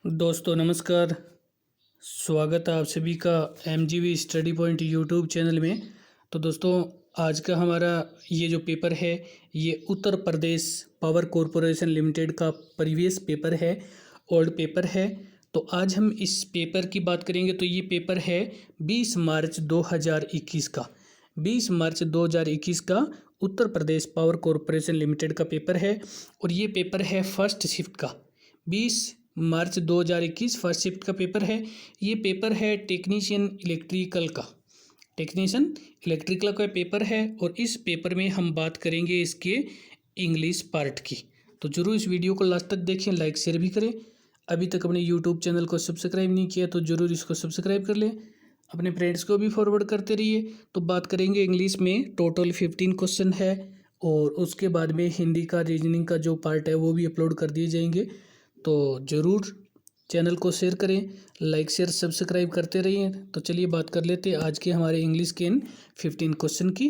दोस्तों नमस्कार। स्वागत है आप सभी का एमजीवी स्टडी पॉइंट यूट्यूब चैनल में। तो दोस्तों आज का हमारा ये जो पेपर है ये Uttar Pradesh power corporation limited का प्रीवियस पेपर है, ओल्ड पेपर है। तो आज हम इस पेपर की बात करेंगे। तो ये पेपर है 20 मार्च 2021 का। 20 मार्च 2021 का Uttar Pradesh power corporation limited का पेपर है और ये पेपर है फर्स्ट शिफ्ट का। 20 मार्च 2021 फर्स्ट शिफ्ट का पेपर है। ये पेपर है टेक्नीशियन इलेक्ट्रिकल का पेपर है और इस पेपर में हम बात करेंगे इसके इंग्लिश पार्ट की। तो जरूर इस वीडियो को लास्ट तक देखें, लाइक शेयर भी करें। अभी तक अपने यूट्यूब चैनल को सब्सक्राइब नहीं किया तो ज़रूर इसको सब्सक्राइब कर लें, अपने फ्रेंड्स को भी फॉरवर्ड करते रहिए। तो बात करेंगे इंग्लिश में, टोटल 15 क्वेश्चन है और उसके बाद में हिंदी का रीजनिंग का जो पार्ट है वो भी अपलोड कर दिए जाएंगे। तो ज़रूर चैनल को शेयर करें, लाइक शेयर सब्सक्राइब करते रहिए। तो चलिए बात कर लेते हैं आज के हमारे इंग्लिश के इन 15 क्वेश्चन की।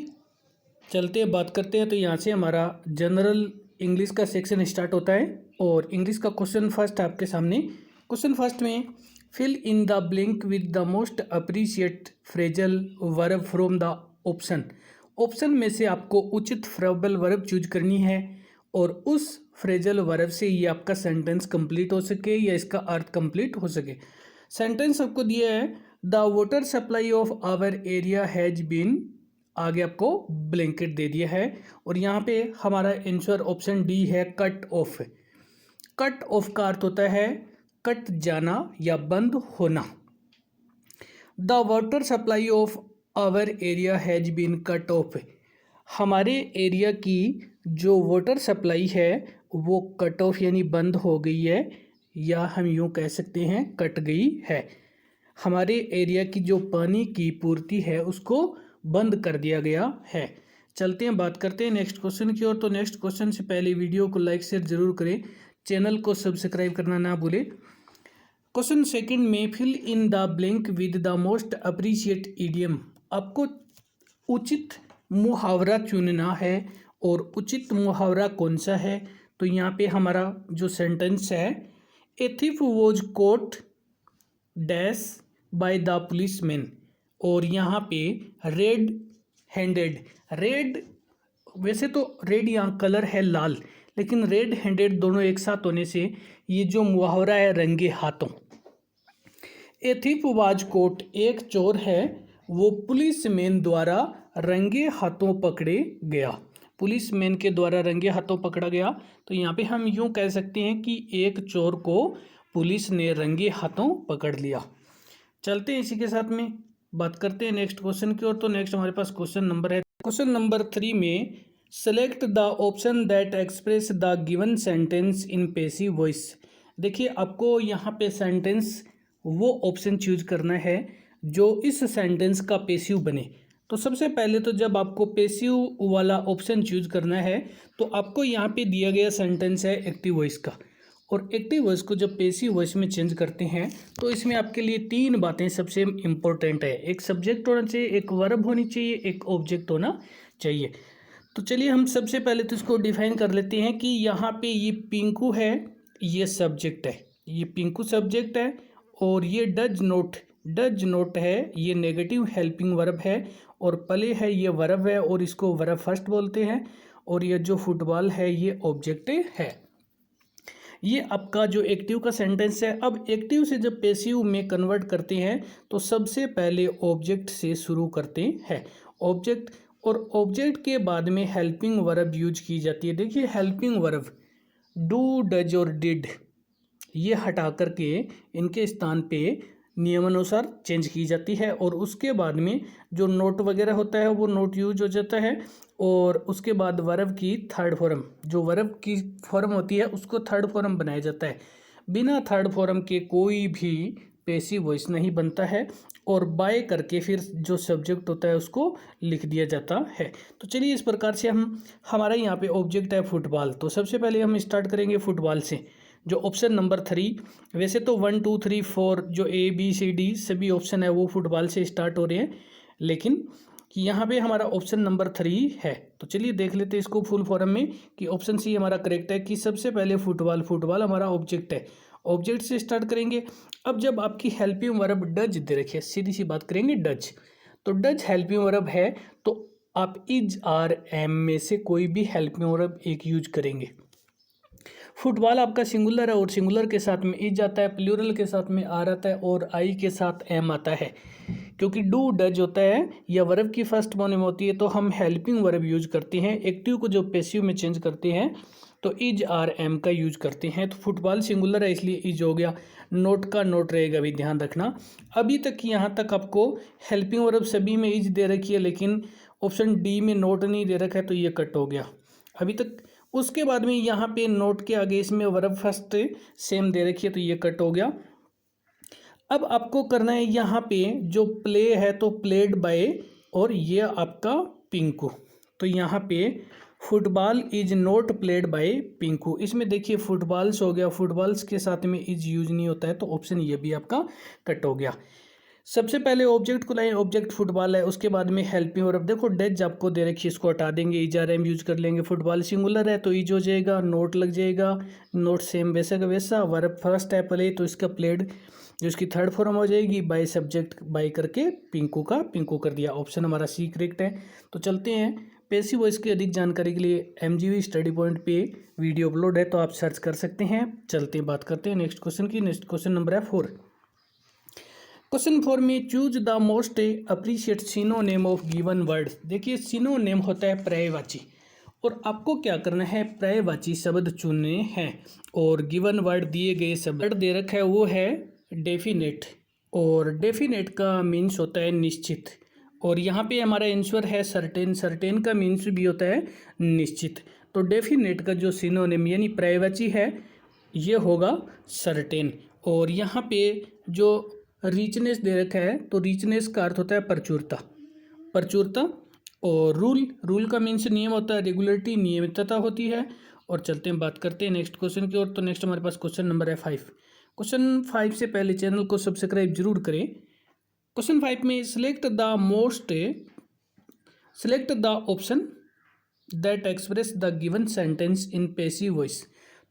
चलते हैं बात करते हैं। तो यहाँ से हमारा जनरल इंग्लिश का सेक्शन स्टार्ट होता है और इंग्लिश का क्वेश्चन फर्स्ट आपके सामने। क्वेश्चन फर्स्ट में fill in the blank with the most appreciate phrasal verb from the option. Option में से आपको उचित फ्रेबल वर्ब चूज करनी है और उस फ्रेजल वर्ब से ये आपका सेंटेंस कंप्लीट हो सके या इसका अर्थ कंप्लीट हो सके। सेंटेंस आपको दिया है the water supply of our area has been, आगे आपको ब्लैंकेट दे दिया है और यहाँ पे हमारा आंसर ऑप्शन डी है कट ऑफ। कट ऑफ का अर्थ होता है कट जाना या बंद होना। The water supply of our area has been cut off, हमारे एरिया की जो वाटर सप्लाई है वो कट ऑफ यानी बंद हो गई है, या हम यूँ कह सकते हैं कट गई है। हमारे एरिया की जो पानी की पूर्ति है उसको बंद कर दिया गया है। चलते हैं बात करते हैं नेक्स्ट क्वेश्चन की ओर। तो नेक्स्ट क्वेश्चन से पहले वीडियो को लाइक शेयर जरूर करें, चैनल को सब्सक्राइब करना ना भूलें। क्वेश्चन सेकंड में fill in the blank with the most appreciate idiom, आपको उचित मुहावरा चुनना है और उचित मुहावरा कौन सा है। तो यहाँ पे हमारा जो सेंटेंस है, a thief was quote dash by the policeman, और यहाँ पे रेड हैंडेड, रेड वैसे तो रेड यहाँ कलर है लाल, लेकिन रेड हैंडेड दोनों एक साथ होने से ये जो मुहावरा है रंगे हाथों। ए थिफ वाज कोट, एक चोर है वो पुलिसमैन द्वारा रंगे हाथों पकड़े गया। पुलिसमैन के द्वारा रंगे हाथों पकड़ा गया। तो यहाँ पे हम यूँ कह सकते हैं कि एक चोर को पुलिस ने रंगे हाथों पकड़ लिया। चलते हैं इसी के साथ में बात करते हैं नेक्स्ट क्वेश्चन की ओर। तो नेक्स्ट हमारे पास क्वेश्चन नंबर है, क्वेश्चन नंबर 3 में select the option that express the given sentence in passive voice. देखिए आपको यहाँ पे सेंटेंस वो ऑप्शन चूज करना है जो इस सेंटेंस का पैसिव बने। तो सबसे पहले तो जब आपको पैसिव वाला ऑप्शन चूज करना है तो आपको यहाँ पे दिया गया सेंटेंस है एक्टिव वॉइस का, और एक्टिव वॉइस को जब पैसिव वॉइस में चेंज करते हैं तो इसमें आपके लिए 3 बातें सबसे इम्पोर्टेंट है। एक सब्जेक्ट होना चाहिए, एक वर्ब होनी चाहिए, एक ऑब्जेक्ट होना चाहिए। तो चलिए हम सबसे पहले तो इसको डिफाइन कर लेते हैं कि यहाँ पे ये पिंकू है, ये सब्जेक्ट है, ये पिंकू सब्जेक्ट है, और ये डज नोट है, ये नेगेटिव हेल्पिंग वर्ब है, और प्ले है ये वर्ब है और इसको वर्ब फर्स्ट बोलते हैं, और ये जो फुटबॉल है ये ऑब्जेक्ट है। ये आपका जो एक्टिव का सेंटेंस है। अब एक्टिव से जब पैसिव में कन्वर्ट करते हैं तो सबसे पहले ऑब्जेक्ट से शुरू करते हैं, ऑब्जेक्ट, और ऑब्जेक्ट के बाद में हेल्पिंग वर्ब यूज की जाती है। देखिए हेल्पिंग वर्ब डू, डज और डिड ये हटा करके इनके स्थान पे नियमानुसार चेंज की जाती है, और उसके बाद में जो नोट वगैरह होता है वो नोट यूज हो जाता है, और उसके बाद वर्ब की थर्ड फॉर्म, जो वर्ब की फॉर्म होती है उसको थर्ड फॉर्म बनाया जाता है। बिना थर्ड फॉर्म के कोई भी पैसिव वॉइस नहीं बनता है, और बाय करके फिर जो सब्जेक्ट होता है उसको लिख दिया जाता है। तो चलिए इस प्रकार से हमारा यहाँ पे ऑब्जेक्ट है फुटबॉल। तो सबसे पहले हम स्टार्ट करेंगे फुटबॉल से, जो ऑप्शन नंबर 3, वैसे तो 1 2 3 4 जो ABCD सभी ऑप्शन है वो फुटबॉल से स्टार्ट हो रहे हैं, लेकिन यहाँ पे हमारा ऑप्शन नंबर 3 है। तो चलिए देख लेते हैं इसको फुल फॉर्म में कि ऑप्शन सी हमारा करेक्ट है कि सबसे पहले फुटबॉल हमारा ऑब्जेक्ट है, ऑब्जेक्ट से स्टार्ट करेंगे। अब जब आपकी हेल्पिंग वर्ब डज दे रखी है, सीधी सी बात करेंगे डज, तो डज हेल्पिंग वर्ब है तो आप इज आर एम में से कोई भी हेल्पिंग वर्ब एक यूज करेंगे। फुटबॉल आपका सिंगुलर है और सिंगुलर के साथ में इज आता है, प्लूरल के साथ में आर आता है और आई के साथ एम आता है। क्योंकि डू डज होता है या वर्ब की फर्स्ट फॉर्म में होती है तो हम हेल्पिंग वर्ब यूज करते हैं। एक्टिव को जो पैसिव में चेंज करते हैं तो इज आर एम का यूज करते हैं। तो फुटबॉल सिंगुलर है इसलिए इज हो गया, नोट का नोट रहेगा, अभी ध्यान रखना। अभी तक यहाँ तक आपको हेल्पिंग वर्ब सभी में इज दे रखी है लेकिन ऑप्शन डी में नोट नहीं दे रखा है तो ये कट हो गया अभी तक। उसके बाद में यहाँ पे नोट के आगे इसमें वर्ब फर्स्ट सेम दे रखी है तो ये कट हो गया। अब आपको करना है यहाँ पे जो प्ले है तो प्लेड बाय और ये आपका पिंकू, तो यहाँ पे football is not played by Pinku. इसमें देखिए फुटबॉल्स हो गया, फुटबॉल्स के साथ में इज यूज नहीं होता है तो ऑप्शन ये भी आपका कट हो गया। सबसे पहले ऑब्जेक्ट को लाएं, ऑब्जेक्ट फुटबॉल है, उसके बाद में हेल्पिंग वर्ब देखो डज आपको दे रखी है, इसको हटा देंगे, इज आर एम यूज कर लेंगे। फुटबॉल सिंगुलर है तो इज हो जाएगा, नोट लग जाएगा, नोट सेम वैसा का वैसा। वर्ब फर्स्ट है प्ले तो इसका प्लेड जो इसकी थर्ड फॉर्म हो जाएगी, बाय सब्जेक्ट बाय करके पिंकू का पिंकू कर दिया। ऑप्शन हमारा सी करेक्ट है। तो चलते हैं पैसिव वॉइस की अधिक जानकारी के लिए MGV स्टडी पॉइंट पे वीडियो अपलोड है तो आप सर्च कर सकते हैं। चलते हैं बात करते हैं नेक्स्ट क्वेश्चन की। नेक्स्ट क्वेश्चन नंबर है 4। क्वेश्चन 4 में choose the most appreciate synonym of given word. देखिए सिनोनिम होता है पर्यायवाची और आपको क्या करना है, पर्यायवाची शब्द चुनने हैं और गिवन वर्ड दिए गए शब्द दे रखा है वो है डेफिनेट, और डेफिनेट का मीन्स होता है निश्चित, और यहाँ पे हमारा आंसर है सर्टेन। सर्टेन का मीन्स भी होता है निश्चित। तो डेफिनेट का जो सिनोनिम यानी पर्यायवाची है ये होगा सर्टेन। और यहाँ पे जो रिचनेस दे रखा है तो रिचनेस का अर्थ होता है प्रचुरता, प्रचुरता। और रूल का मीन्स नियम होता है, रेगुलरिटी नियमितता होती है। और चलते हैं बात करते हैं नेक्स्ट क्वेश्चन की ओर। तो नेक्स्ट हमारे पास क्वेश्चन नंबर है 5। क्वेश्चन 5 से पहले चैनल को सब्सक्राइब जरूर करें। क्वेश्चन 5 में select the option that express the given sentence in passive voice.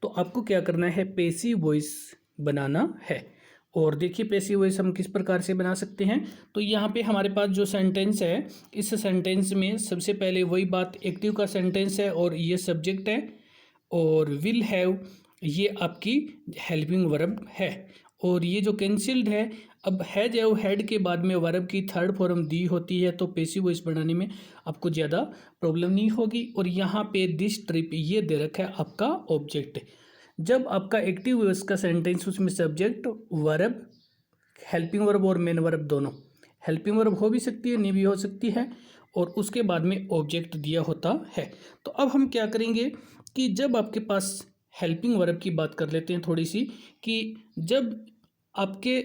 तो आपको क्या करना है, पैसिव वॉइस बनाना है। और देखिए पैसिव वॉइस हम किस प्रकार से बना सकते हैं। तो यहाँ पे हमारे पास जो सेंटेंस है इस सेंटेंस में सबसे पहले वही बात, एक्टिव का सेंटेंस है और ये सब्जेक्ट है, और विल हैव ये आपकी हेल्पिंग वर्ब है, और ये जो कैंसिल्ड है, अब हैज हैव हैड के बाद में वर्ब की थर्ड फॉर्म दी होती है तो पैसिव वॉइस बनाने में आपको ज़्यादा प्रॉब्लम नहीं होगी। और यहाँ पे दिस ट्रिप ये दे रखा है आपका ऑब्जेक्ट। जब आपका एक्टिव वॉइस का सेंटेंस उसमें सब्जेक्ट वर्ब हेल्पिंग वर्ब और मेन वर्ब दोनों, हेल्पिंग वर्ब हो भी सकती है नहीं भी हो सकती है, और उसके बाद में ऑब्जेक्ट दिया होता है। तो अब हम क्या करेंगे कि जब आपके पास हेल्पिंग वर्ब की बात कर लेते हैं थोड़ी सी, कि जब आपके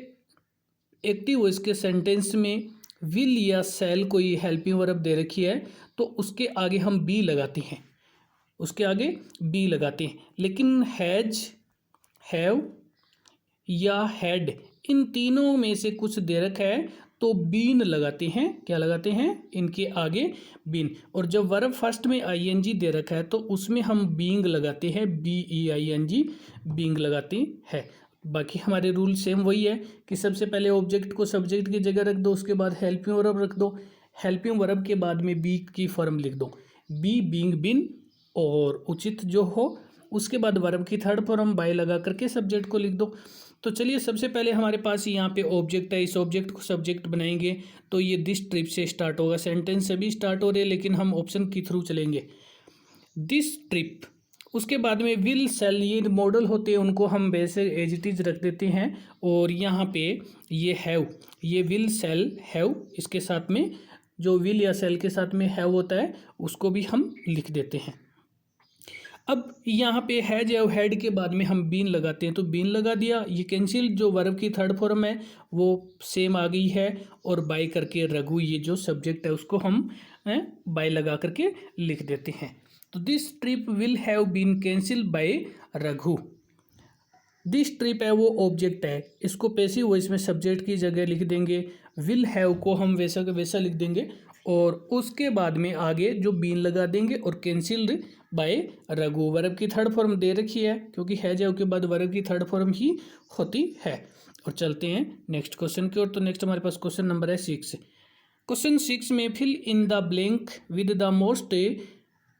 एक्टिव वॉइस के सेंटेंस में विल या शैल कोई हेल्पिंग वर्ब दे रखी है तो उसके आगे हम बी लगाते हैं, उसके आगे बी लगाते हैं। लेकिन हैज, हैव या हैड इन तीनों में से कुछ दे रखा है तो बीन लगाते हैं। क्या लगाते हैं, इनके आगे बीन। और जब वर्ब फर्स्ट में आईएनजी दे रखा है तो उसमें हम बीइंग लगाते हैं, BEING बीइंग लगाते हैं। बाकी हमारे रूल सेम वही है कि सबसे पहले ऑब्जेक्ट को सब्जेक्ट की जगह रख दो, उसके बाद हेल्पिंग वर्ब रख दो, हेल्पिंग वर्ब के बाद में बी की फॉर्म लिख दो, बी बीइंग बिन, और उचित जो हो उसके बाद वर्ब की थर्ड फॉर्म बाय लगा करके सब्जेक्ट को लिख दो। तो चलिए सबसे पहले हमारे पास यहाँ पे ऑब्जेक्ट है, इस ऑब्जेक्ट को सब्जेक्ट बनाएंगे तो ये दिस ट्रिप से स्टार्ट होगा। सेंटेंस सभी स्टार्ट हो रहे हैं लेकिन हम ऑप्शन के थ्रू चलेंगे, दिस ट्रिप। उसके बाद में विल सेल, ये मॉडल होते हैं उनको हम वैसे एज इट इज रख देते हैं। और यहाँ पे ये हैव, ये विल सेल हैव, इसके साथ में जो विल या सेल के साथ में हैव होता है उसको भी हम लिख देते हैं। अब यहाँ पे हैज या हैड के बाद में हम बीन लगाते हैं तो बीन लगा दिया। ये कैंसिल जो वर्ब की थर्ड फॉर्म है वो सेम आ गई है, और बाय करके रघु ये जो सब्जेक्ट है उसको हम बाय लगा करके लिख देते हैं। तो this trip will have been cancel by Raghu. This trip है वो ऑब्जेक्ट है, इसको पैसिव वॉइस में सब्जेक्ट की जगह लिख देंगे। विल हैव को हम वैसा का वैसा लिख देंगे और उसके बाद में आगे जो बीन लगा देंगे और कैंसिल्ड बाय रघु। वर्ब की थर्ड फॉर्म दे रखी है क्योंकि है जो के बाद वर्ब की थर्ड फॉर्म ही होती है। और चलते हैं नेक्स्ट क्वेश्चन की ओर। तो नेक्स्ट हमारे पास क्वेश्चन नंबर है 6। क्वेश्चन 6 में fill in the blank with the most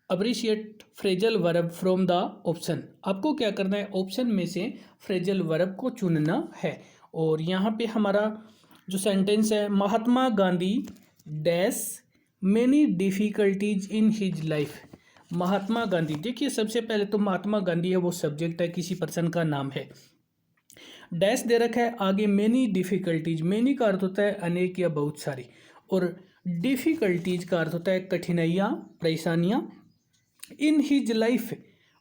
appreciate phrasal verb from the option. आपको क्या करना है, ऑप्शन में से फ्रेजल वर्ब को चुनना है। और यहाँ पे हमारा जो सेंटेंस है, Mahatma Gandhi dash many difficulties in his life. Mahatma Gandhi, देखिए सबसे पहले तो महात्मा गांधी है वो सब्जेक्ट है, किसी पर्सन का नाम है। डैश दे रखा है, आगे मैनी डिफ़िकल्टीज, मैनी का अर्थ होता है अनेक या बहुत सारी, और डिफ़िकल्टीज का अर्थ होता है कठिनाइयाँ, परेशानियाँ। इन हिज लाइफ,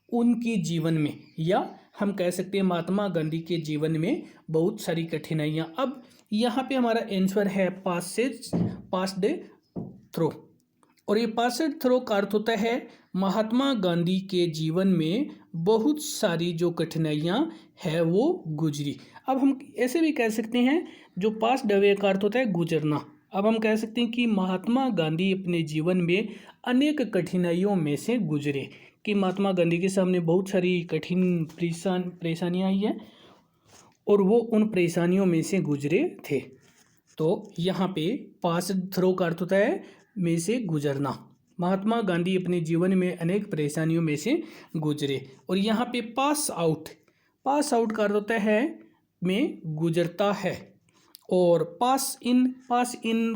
उनकी जीवन में, या हम कह सकते हैं महात्मा गांधी के जीवन में बहुत सारी कठिनाइयाँ। अब यहाँ पे हमारा आंसर है पास्ट थ्रो, और ये पास्ट थ्रो का अर्थ होता है महात्मा गांधी के जीवन में बहुत सारी जो कठिनाइयाँ है वो गुजरी। अब हम ऐसे भी कह सकते हैं जो पास्ट अवे का अर्थ होता है गुजरना। अब हम कह सकते हैं कि महात्मा गांधी अपने जीवन में अनेक कठिनाइयों में से गुजरे, कि महात्मा गांधी के सामने बहुत सारी कठिन परेशानियाँ आई हैं और वो उन परेशानियों में से गुजरे थे। तो यहाँ पे पास थ्रो का अर्थ होता है में से गुजरना। महात्मा गांधी अपने जीवन में अनेक परेशानियों में से गुजरे। और यहाँ पे पास आउट का अर्थ होता है में गुजरता है। और पास इन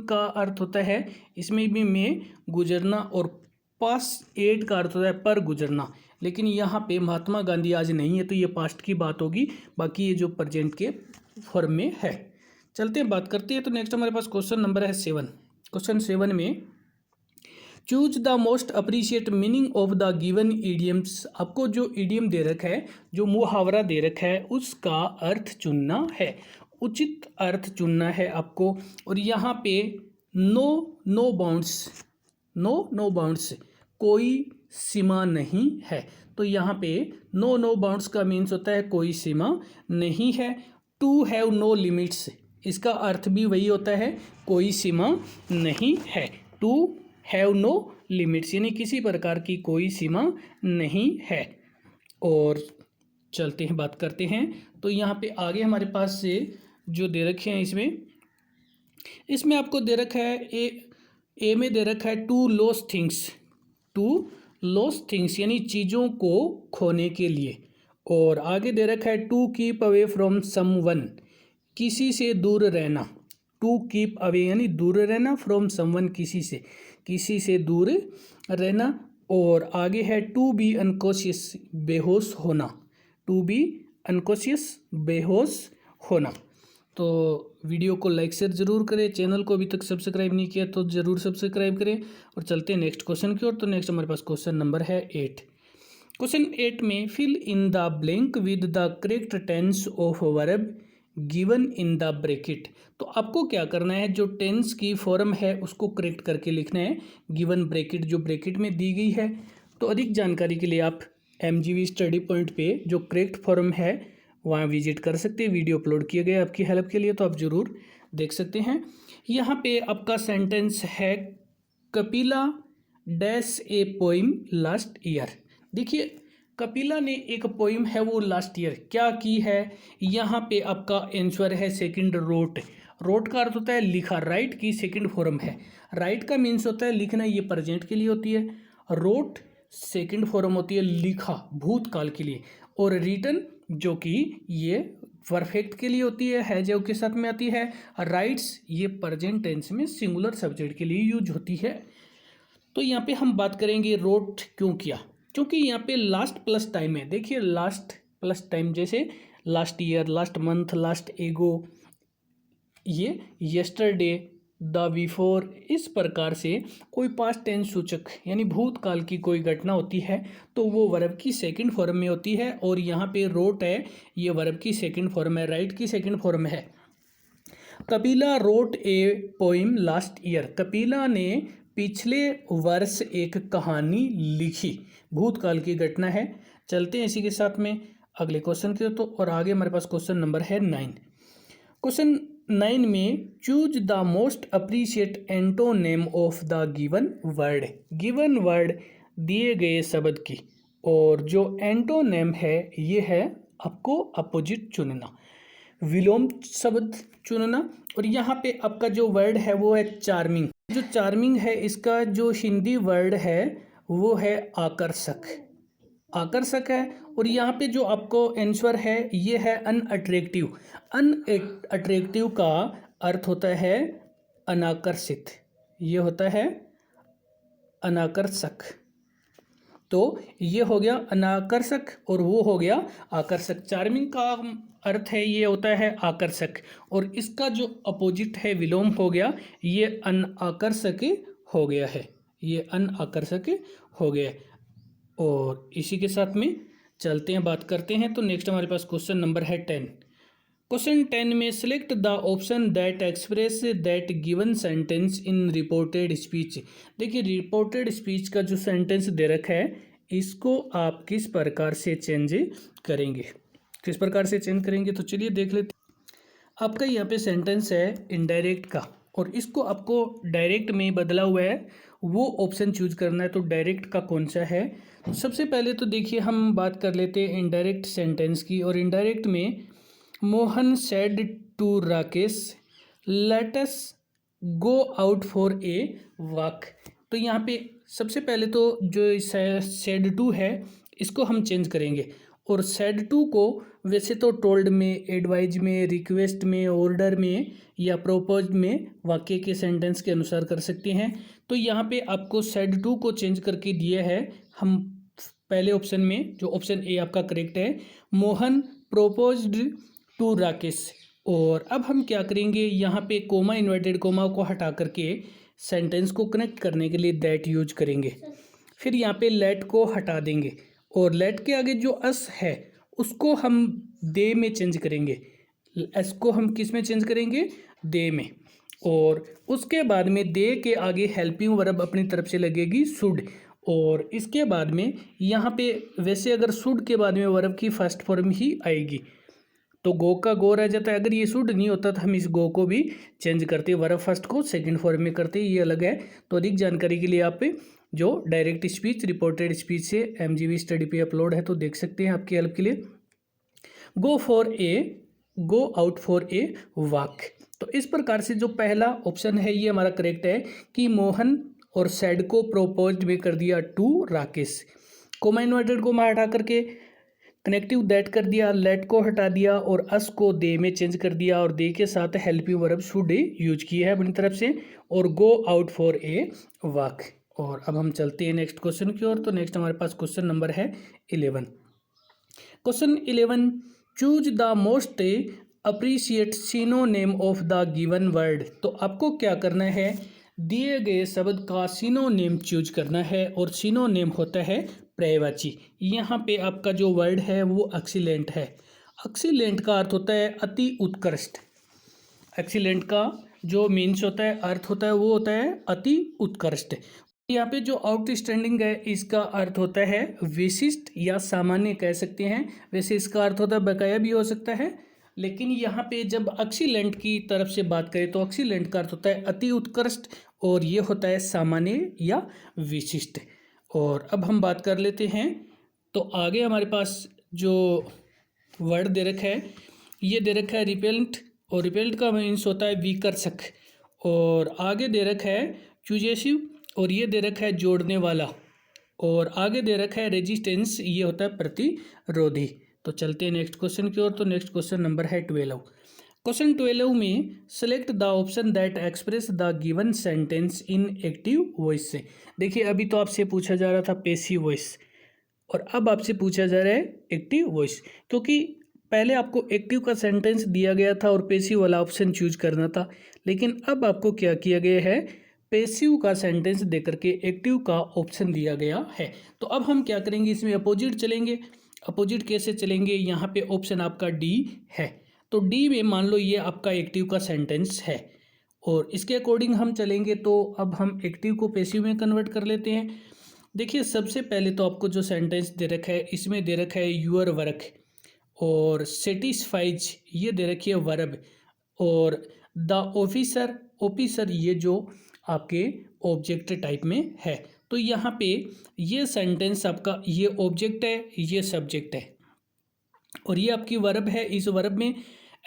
का अर्थ होता है इसमें भी में गुजरना, और पास एट का अर्थ होता है पर गुजरना। लेकिन यहाँ पे महात्मा गांधी आज नहीं है तो ये पास्ट की बात होगी, बाकी ये जो प्रेजेंट के फॉर्म में है। चलते हैं बात करते हैं। तो नेक्स्ट हमारे पास क्वेश्चन नंबर है 7। क्वेश्चन 7 में choose the most appreciate meaning of the given idioms. आपको जो ईडियम दे रखा है, जो मुहावरा दे रखा है, उसका अर्थ चुनना है, उचित अर्थ चुनना है आपको। और यहाँ पे नो बाउंड्स, कोई सीमा नहीं है। तो यहाँ पे नो बाउंड्स का मीन्स होता है कोई सीमा नहीं है। टू हैव नो लिमिट्स, इसका अर्थ भी वही होता है कोई सीमा नहीं है। टू हैव नो लिमिट्स यानी किसी प्रकार की कोई सीमा नहीं है। और चलते हैं बात करते हैं। तो यहाँ पे आगे हमारे पास से जो दे रखे हैं, इसमें आपको दे रखा है ए में दे रखा है टू लॉस थिंग्स यानी चीज़ों को खोने के लिए। और आगे दे रखा है to keep away from someone, किसी से दूर रहना। टू कीप अवे यानी दूर रहना, फ्रॉम समवन किसी से दूर रहना। और आगे है टू बी अनकॉन्शियस, बेहोश होना। टू बी अनकॉन्शियस, बेहोश होना। तो वीडियो को लाइक शेयर ज़रूर करें, चैनल को अभी तक सब्सक्राइब नहीं किया तो ज़रूर सब्सक्राइब करें। और चलते हैं नेक्स्ट क्वेश्चन की ओर। तो नेक्स्ट हमारे पास क्वेश्चन नंबर है 8। क्वेश्चन 8 में fill in the blank with the correct tense of verb given in the bracket. तो आपको क्या करना है, जो टेंस की फॉर्म है उसको करेक्ट करके लिखना है गिवन ब्रैकेट, जो ब्रैकेट में दी गई है। तो अधिक जानकारी के लिए आप MGV स्टडी पॉइंट पे जो करेक्ट फॉर्म है वहाँ विजिट कर सकते हैं। वीडियो अपलोड किए गए आपकी हेल्प के लिए, तो आप ज़रूर देख सकते हैं। यहाँ पे आपका सेंटेंस है कपिला डैश ए पोइम लास्ट ईयर। देखिए कपिला ने एक पोइम है वो लास्ट ईयर क्या की है। यहाँ पे आपका आंसर है सेकंड रोट का अर्थ होता है लिखा, राइट की सेकंड फॉर्म है। राइट का मीन्स होता है लिखना, ये प्रेजेंट के लिए होती है। रोट सेकंड फॉर्म होती है लिखा, भूतकाल के लिए। और रिटन जो कि ये परफेक्ट के लिए होती है जो के साथ में आती है। राइट्स ये प्रेजेंट टेंस में सिंगुलर सब्जेक्ट के लिए यूज होती है। तो यहाँ पे हम बात करेंगे रोट क्यों किया, क्योंकि यहाँ पे लास्ट प्लस टाइम है। देखिए लास्ट प्लस टाइम जैसे last year, last month, last एगो, ये यस्टरडे, द बिफोर, इस प्रकार से कोई पास्ट टेंस सूचक यानी भूतकाल की कोई घटना होती है तो वो वर्ब की सेकंड फॉर्म में होती है। और यहाँ पे रोट है, ये वर्ब की सेकंड फॉर्म है, राइट की सेकंड फॉर्म है। Kapila wrote a poem last year, Kapila ने पिछले वर्ष एक कहानी लिखी, भूतकाल की घटना है। चलते हैं इसी के साथ में अगले क्वेश्चन के। तो और आगे हमारे पास क्वेश्चन नंबर है 9। क्वेश्चन 9 में choose the most appreciate antonym of the given word. Given word दिए गए शब्द की और जो एंटोनेम है ये है आपको अपोजिट चुनना, विलोम शब्द चुनना। और यहाँ पे आपका जो वर्ड है वो है चार्मिंग। जो चार्मिंग है इसका जो हिंदी वर्ड है वो है आकर्षक, आकर्षक है। और यहाँ पे जो आपको आंसर है ये है अनअट्रैक्टिव। अनअट्रैक्टिव का अर्थ होता है अनाकर्षित, ये होता है अनाकर्षक। तो ये हो गया अनाकर्षक और वो हो गया आकर्षक। चार्मिंग का अर्थ है ये होता है आकर्षक और इसका जो अपोजिट है विलोम हो गया ये अनाकर्षक हो गया है, ये अनाकर्षक हो गया। और इसी के साथ में चलते हैं, बात करते हैं। तो नेक्स्ट हमारे पास क्वेश्चन नंबर है 10। क्वेश्चन 10 में select the option that express that given sentence in reported speech. देखिए रिपोर्टेड स्पीच का जो सेंटेंस दे रखा है इसको आप किस प्रकार से चेंज करेंगे, किस प्रकार से चेंज करेंगे। तो चलिए देख लेते हैं। आपका यहाँ पे सेंटेंस है इनडायरेक्ट का और इसको आपको डायरेक्ट में बदला हुआ है, वो ऑप्शन चूज करना है। तो डायरेक्ट का कौन सा है। तो सबसे पहले तो देखिए हम बात कर लेते हैं इनडायरेक्ट सेंटेंस की। और इनडायरेक्ट में Mohan said to Rakesh let us go out for a walk. तो यहाँ पे सबसे पहले तो जो सेड टू है इसको हम चेंज करेंगे। और सेड टू को वैसे तो टोल्ड में, एडवाइज में, रिक्वेस्ट में, ऑर्डर में या प्रोपोज में वाक्य के सेंटेंस के अनुसार कर सकते हैं। तो यहाँ पे आपको सेड टू को चेंज करके दिया है हम पहले ऑप्शन में, जो ऑप्शन ए आपका करेक्ट है, मोहन प्रोपोज्ड टू राकेश। और अब हम क्या करेंगे, यहाँ पे कोमा, इन्वर्टेड कोमा को हटा करके सेंटेंस को कनेक्ट करने के लिए दैट यूज करेंगे। फिर यहाँ पे लेट को हटा देंगे और लेट के आगे जो अस है उसको हम दे में चेंज करेंगे। एस को हम किस में चेंज करेंगे, दे में। और उसके बाद में दे के आगे हेल्पिंग वर्ब अपनी तरफ से लगेगी शुड। और इसके बाद में यहाँ पे वैसे अगर शुड के बाद में वर्ब की फर्स्ट फॉर्म ही आएगी तो गो का गो रह जाता है। अगर ये शुड नहीं होता तो हम इस गो को भी चेंज करते, वर्ब फर्स्ट को सेकंड फॉर्म में करते, ये अलग है। तो अधिक जानकारी के लिए आप जो डायरेक्ट स्पीच, रिपोर्टेड स्पीच से MGV स्टडी पे अपलोड है तो देख सकते हैं आपकी हेल्प के लिए। गो आउट फॉर ए वॉक। तो इस प्रकार से जो पहला ऑप्शन है ये हमारा करेक्ट है कि मोहन और सेड को प्रोपोज्ड में कर दिया टू राकेश। कोमा इन्वर्टेड को हटा करके कनेक्टिव दैट कर दिया, लेट को हटा दिया और अस को दे में चेंज कर दिया और दे के साथ हेल्पिंग वर्ब शुड यूज किया है अपनी तरफ से। और गो आउट फॉर ए वॉक। और अब हम चलते हैं नेक्स्ट क्वेश्चन की ओर। तो नेक्स्ट हमारे पास क्वेश्चन नंबर है 11। Question 11, choose the most appreciate synonym of the given word. तो आपको क्या करना है, दिए गए शब्द का सिनोनिम चूज करना है और सिनोनिम होता है पर्यायवाची। यहाँ पे आपका जो वर्ड है वो एक्सीलेंट है। एक्सीलेंट का अर्थ होता है अति उत्कृष्ट। एक्सीलेंट का जो मीन्स होता है, अर्थ होता है, वो होता है अति उत्कृष्ट। यहाँ पे जो आउटस्टैंडिंग है इसका अर्थ होता है विशिष्ट या सामान्य कह सकते हैं। वैसे इसका अर्थ होता है बकाया भी हो सकता है, लेकिन यहाँ पे जब एक्सीलेंट की तरफ से बात करें तो एक्सीलेंट का अर्थ होता है अति उत्कृष्ट और ये होता है सामान्य या विशिष्ट। और अब हम बात कर लेते हैं। तो आगे हमारे पास जो वर्ड दे रखा है ये दे रखा है रिपेलेंट, और रिपेलेंट का मीन्स होता है विकर्षक। और आगे दे रखा है चूजेसिव और ये दे रखा है जोड़ने वाला। और आगे दे रखा है रेजिस्टेंस, ये होता है प्रतिरोधी। तो चलते हैं नेक्स्ट क्वेश्चन की ओर। तो नेक्स्ट क्वेश्चन नंबर है 12। क्वेश्चन 12 में select the option that express the given sentence in active voice से। देखिए अभी तो आपसे पूछा जा रहा था पैसिव वॉइस और अब आपसे पूछा जा रहा है एक्टिव वॉइस, क्योंकि पहले आपको एक्टिव का सेंटेंस दिया गया था और पैसिव वाला ऑप्शन चूज करना था। लेकिन अब आपको क्या किया गया है, पैसिव का सेंटेंस देकर के एक्टिव का ऑप्शन दिया गया है। तो अब हम क्या करेंगे, इसमें अपोजिट चलेंगे। अपोजिट कैसे चलेंगे, यहाँ पे ऑप्शन आपका डी है। तो डी में मान लो ये आपका एक्टिव का सेंटेंस है और इसके अकॉर्डिंग हम चलेंगे। तो अब हम एक्टिव को पैसिव में कन्वर्ट कर लेते हैं। देखिए सबसे पहले तो आपको जो सेंटेंस दे रखा है इसमें दे रखा है यूअर वर्क और सेटिस्फाइज, ये दे रखी है वर्ब। और द ऑफिसर, ऑफिसर ये जो आपके ऑब्जेक्ट टाइप में है। तो यहाँ पे ये सेंटेंस आपका, ये ऑब्जेक्ट है, ये सब्जेक्ट है और ये आपकी वर्ब है। इस वर्ब में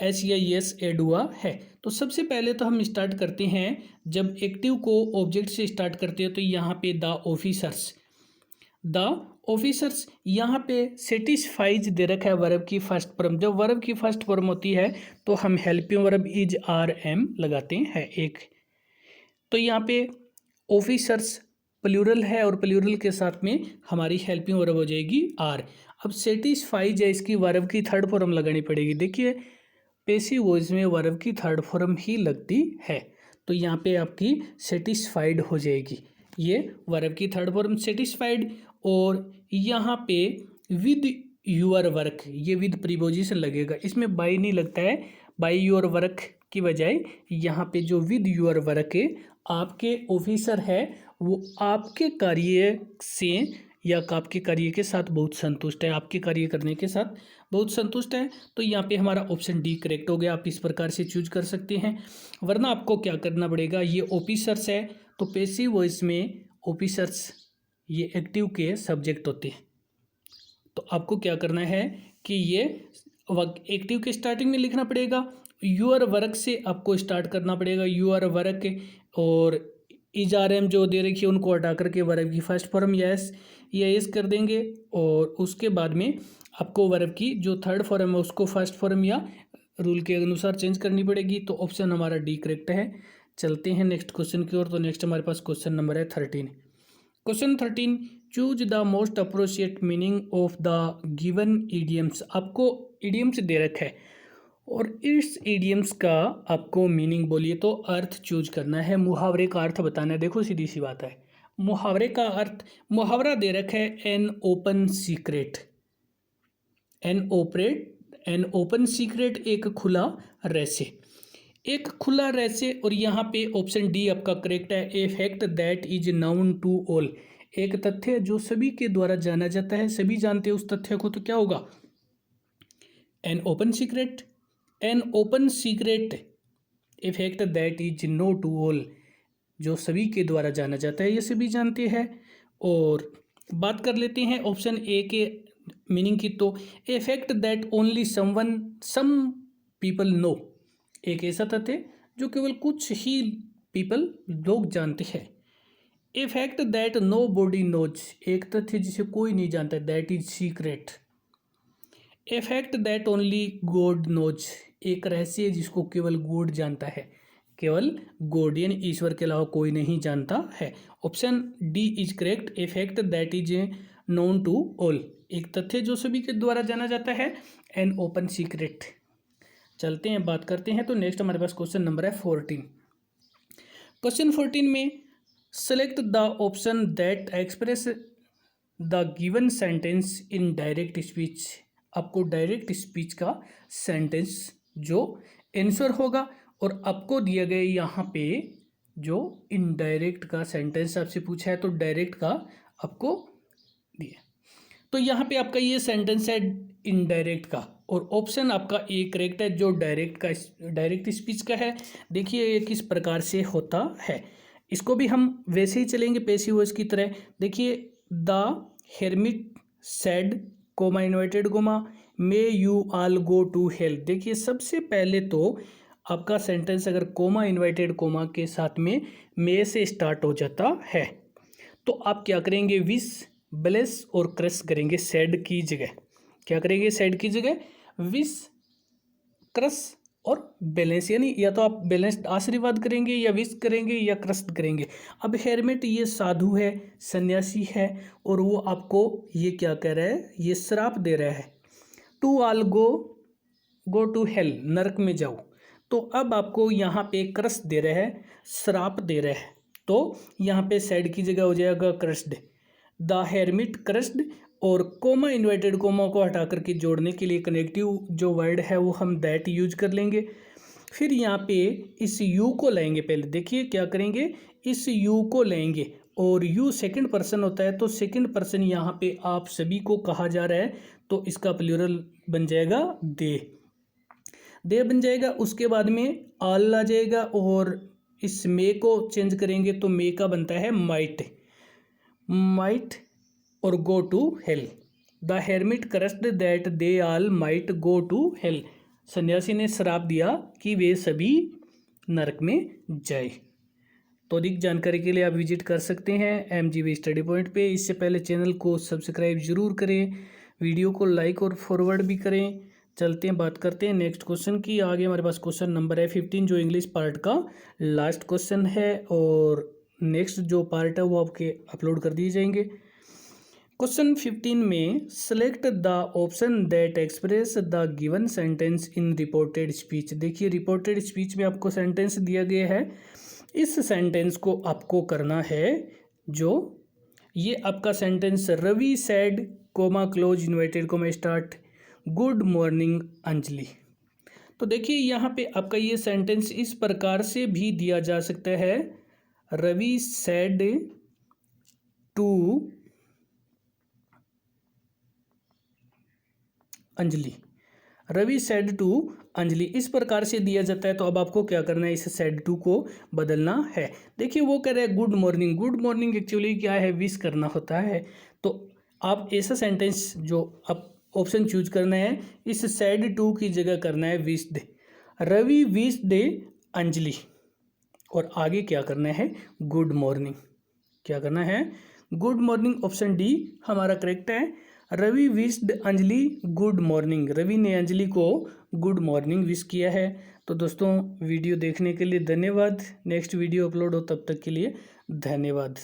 एस या यस ऐड हुआ है। तो सबसे पहले तो हम स्टार्ट करते हैं, जब एक्टिव को ऑब्जेक्ट से स्टार्ट करते हैं तो यहाँ पे द ऑफिसर्स, द ऑफिसर्स, यहाँ पे सेटिस्फाइज दे रखा है वर्ब की फर्स्ट फॉर्म। जब वर्ब की फर्स्ट फॉर्म होती है तो हम helping verb is are am लगाते हैं एक। तो यहाँ पे ऑफिसर्स प्लूरल है और प्लूरल के साथ में हमारी हेल्पिंग वर्ब हो जाएगी आर। अब सेटिस्फाइज है, इसकी वर्ब की थर्ड फॉर्म लगानी पड़ेगी। देखिए पैसिव वॉइस में वर्ब की थर्ड फॉर्म ही लगती है, तो यहाँ पे आपकी सेटिस्फाइड हो जाएगी, ये वर्ब की थर्ड फॉर्म सेटिस्फाइड। और यहाँ पे विद यूर वर्क, ये विद प्रीपोजिशन लगेगा, इसमें बाई नहीं लगता है, बाई यूर वर्क की बजाय यहाँ पे जो विद यूर वर्क है, आपके ऑफिसर है वो आपके कार्य से या आपके कार्य के साथ बहुत संतुष्ट है, आपके कार्य करने के साथ बहुत संतुष्ट है। तो यहाँ पे हमारा ऑप्शन डी करेक्ट हो गया। आप इस प्रकार से चूज कर सकते हैं, वरना आपको क्या करना पड़ेगा, ये ऑफिसर्स है तो पैसिव वॉइस में ऑफिसर्स ये एक्टिव के सब्जेक्ट होते हैं। तो आपको क्या करना है कि ये एक्टिव के स्टार्टिंग में लिखना पड़ेगा, यूर वर्क से आपको स्टार्ट करना पड़ेगा, यूर वर्क, और इज आर एम जो दे रखी है उनको हटा करके वर्ब की फर्स्ट फॉर्म यस या यस कर देंगे, और उसके बाद में आपको वर्ब की जो थर्ड फॉर्म है उसको फर्स्ट फॉर्म या रूल के अनुसार चेंज करनी पड़ेगी। तो ऑप्शन हमारा डी करेक्ट है। चलते हैं नेक्स्ट क्वेश्चन की ओर। तो नेक्स्ट हमारे पास क्वेश्चन नंबर है 13। Question 13, choose the most appropriate meaning of the given idioms. आपको इडियम्स दे रखा है और इस इडियम्स का आपको मीनिंग बोलिए तो अर्थ चूज करना है, मुहावरे का अर्थ बताना है। देखो सीधी सी बात है, मुहावरे का अर्थ, मुहावरा दे रखा है N open secret, an open secret एक खुला रहस्य, एक खुला रहस्य। और यहाँ पे ऑप्शन डी आपका करेक्ट है, a fact that is known to all, एक तथ्य जो सभी के द्वारा जाना जाता है, सभी जानते हैं उस तथ्य को, तो क्या होगा an open secret, an open secret a fact that is known to all, जो सभी के द्वारा जाना जाता है, ये सभी जानते हैं। और बात कर लेते हैं ऑप्शन ए के मीनिंग की, तो a fact that only some people know, एक ऐसा तथ्य जो केवल कुछ ही पीपल लोग जानते हैं। A fact that nobody knows, एक तथ्य जिसे कोई नहीं जानता, that is secret. A fact that only God knows, एक रहस्य जिसको केवल गॉड जानता है, केवल गॉड यानी ईश्वर के अलावा कोई नहीं जानता है। Option D is correct, a fact that is known to all, एक तथ्य जो सभी के द्वारा जाना जाता है, एन ओपन सीक्रेट। चलते हैं बात करते हैं। तो नेक्स्ट हमारे पास क्वेश्चन नंबर है 14। क्वेश्चन 14 में select the option that express the given sentence in direct speech, आपको डायरेक्ट स्पीच का सेंटेंस जो आंसर होगा, और आपको दिया गया यहाँ पे जो इनडायरेक्ट का सेंटेंस आपसे पूछा है, तो डायरेक्ट का आपको दिया, तो यहाँ पे आपका ये सेंटेंस है इनडायरेक्ट का, और ऑप्शन आपका ए करेक्ट है जो डायरेक्ट स्पीच का है। देखिए ये किस प्रकार से होता है, इसको भी हम वैसे ही चलेंगे पैसिव वॉइस की तरह। देखिए the hermit said comma inverted comma may you all go to hell. देखिए सबसे पहले तो आपका सेंटेंस अगर कोमा इन्वर्टेड कोमा के साथ में मे से स्टार्ट हो जाता है, तो आप क्या करेंगे, विश ब्लेस और क्रश करेंगे सेड की जगह, क्या करेंगे सेड की जगह विश क्रश और बैलेंस, यानी या तो आप बैलेंस्ड आशीर्वाद करेंगे या विश करेंगे या क्रश करेंगे। अब हेरमिट ये साधु है, सन्यासी है, और वो आपको ये क्या कह रहा है, ये श्राप दे रहा है, to all go to hell, नरक में जाओ। तो अब आपको यहाँ पे क्रश दे रहा है, श्राप दे रहा है, तो यहाँ पे सैड की जगह हो जाएगा क्रश्ड, द हेरमिट क्रश्ड, और कोमा इन्वर्टेड कोमा को हटा करके जोड़ने के लिए कनेक्टिव जो वर्ड है वो हम दैट यूज कर लेंगे। फिर यहाँ पे इस यू को लेंगे, पहले देखिए क्या करेंगे, इस यू को लेंगे, और यू सेकंड पर्सन होता है, तो सेकंड पर्सन यहाँ पे आप सभी को कहा जा रहा है, तो इसका प्लूरल बन जाएगा दे, दे बन जाएगा, उसके बाद में आल आ जाएगा और इस मे को चेंज करेंगे तो मे का बनता है माइट। माइट और go to hell. The hermit cursed that they all might go to hell. सन्यासी ने श्राप दिया कि वे सभी नरक में जाए। तो अधिक जानकारी के लिए आप विजिट कर सकते हैं MGV स्टडी पॉइंट पे। इससे पहले चैनल को सब्सक्राइब जरूर करें, वीडियो को लाइक और फॉरवर्ड भी करें। चलते हैं, बात करते हैं नेक्स्ट क्वेश्चन की। आगे हमारे पास क्वेश्चन नंबर है 15, जो इंग्लिश पार्ट का लास्ट क्वेश्चन है और नेक्स्ट जो पार्ट है वो आपके अपलोड कर दिए जाएंगे। क्वेश्चन 15 में select the option that express the given sentence in reported speech. देखिए, रिपोर्टेड स्पीच में आपको सेंटेंस दिया गया है, इस सेंटेंस को आपको करना है जो ये आपका sentence Ravi said comma close inverted comma start good morning Anjali. तो देखिए यहाँ पे आपका ये सेंटेंस इस प्रकार से भी दिया जा सकता है, Ravi said to Anjali. Ravi said to Anjali इस प्रकार से दिया जाता है। तो अब आपको क्या करना है, इस सेड टू को बदलना है। देखिए वो कह रहे हैं good morning. Good morning actually क्या है, विश करना होता है। तो आप ऐसा सेंटेंस जो आप ऑप्शन चूज करना है, इस सेड टू की जगह करना है wished. Ravi wished Anjali और आगे क्या करना है, गुड मॉर्निंग। क्या करना है, गुड मॉर्निंग। ऑप्शन डी हमारा करेक्ट है। Ravi wished Anjali good morning. रवि ने अंजलि को गुड मॉर्निंग विश किया है। तो दोस्तों वीडियो देखने के लिए धन्यवाद। नेक्स्ट वीडियो अपलोड हो तब तक के लिए धन्यवाद।